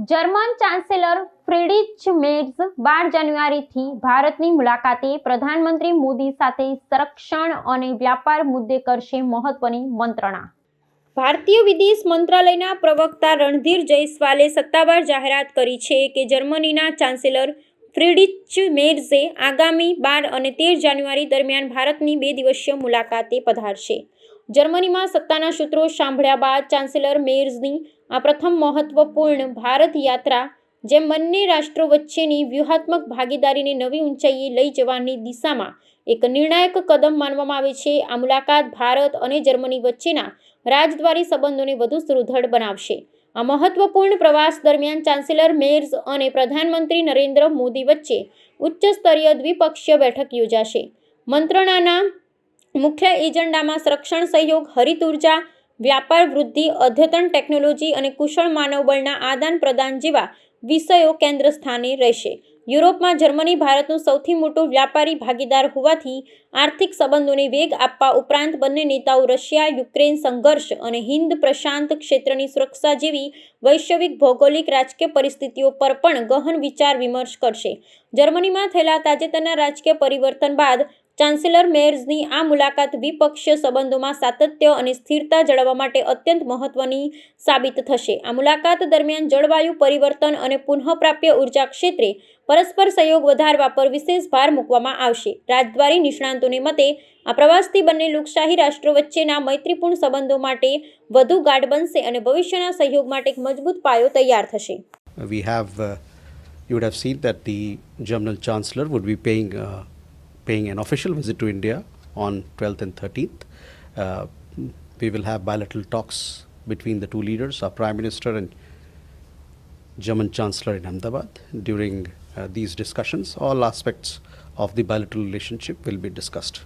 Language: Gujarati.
જર્મન ચાન્સેલર ફ્રીડરિચ મેર્ઝ 12 જાન્યુઆરીથી ભારતની મુલાકાતે પ્રધાનમંત્રી મોદી સાથે સંરક્ષણ અને વ્યાપાર મુદ્દે કરશે મહત્વની મંત્રણા. ભારતીય વિદેશ મંત્રાલયના પ્રવક્તા રણધીર જયસ્વાલે સત્તાવાર જાહેરાત કરી છે કે જર્મનીના ચાન્સેલર ફ્રીડરિચ મેર્ઝે આગામી 12 અને 13 જાન્યુઆરી દરમિયાન ભારતની 2 દિવસીય મુલાકાતે પધારશે. જર્મનીમાં સત્તાના સૂત્રો સાંભળ્યા બાદ ચાન્સેલર મેર્ઝની આ પ્રથમ મહત્વપૂર્ણ ભારત યાત્રા, જેમ બંને રાષ્ટ્રો વચ્ચેની વ્યૂહાત્મક ભાગીદારીને નવી ઊંચાઈએ લઈ જવાની દિશામાં એક નિર્ણાયક કદમ માનવામાં આવે છે. આ મુલાકાત ભારત અને જર્મની વચ્ચેના રાજદ્વારી સંબંધોને વધુ સુદૃઢ બનાવશે. આ મહત્વપૂર્ણ પ્રવાસ દરમિયાન ચાન્સેલર મેર્ઝ અને પ્રધાનમંત્રી નરેન્દ્ર મોદી વચ્ચે ઉચ્ચ સ્તરીય દ્વિપક્ષીય બેઠક યોજાશે. મંત્રણાના મુખ્ય એજન્ડામાં સંરક્ષણ સહયોગ, હરિત ઉર્જા, વ્યાપાર વૃદ્ધિ, અદ્યતન ટેકનોલોજી અને કુશળ માનવબળના આદાન પ્રદાન જેવા વિષયો કેન્દ્ર સ્થાને રહેશે. યુરોપમાં જર્મની ભારતનું સૌથી મોટું વ્યાપારી ભાગીદાર હોવાથી આર્થિક સંબંધોને વેગ આપવા ઉપરાંત બંને નેતાઓ રશિયા યુક્રેન સંઘર્ષ અને હિન્દ પ્રશાંત ક્ષેત્રની સુરક્ષા જેવી વૈશ્વિક ભૌગોલિક રાજકીય પરિસ્થિતિઓ પર પણ ગહન વિચાર વિમર્શ કરશે. જર્મનીમાં થયેલા તાજેતરના રાજકીય પરિવર્તન બાદ ચાન્સેલર મેર્ઝની આ મુલાકાત દ્વિપક્ષીય સંબંધોમાં સાતત્ય અને સ્થિરતા જાળવવા માટે અત્યંત મહત્વની સાબિત થશે. આ મુલાકાત દરમિયાન જળવાયુ પરિવર્તન અને પુનઃપ્રાપ્ય ઉર્જા ક્ષેત્રે પરસ્પર સહયોગ વધારવા પર વિશેષ ભાર મૂકવામાં આવશે. રાજદ્વારી નિષ્ણાતોને મતે આ પ્રવાસથી બંને લોકશાહી રાષ્ટ્રો વચ્ચેના મૈત્રીપૂર્ણ સંબંધો માટે વધુ ગાઢ બનશે અને ભવિષ્યના સહયોગ માટે એક મજબૂત પાયો તૈયાર થશે. You would have seen that the German Chancellor would be paying an official visit to India on 12th and 13th. We will have bilateral talks between the two leaders, our Prime Minister and German Chancellor in Ahmedabad. During these discussions, all aspects of the bilateral relationship will be discussed.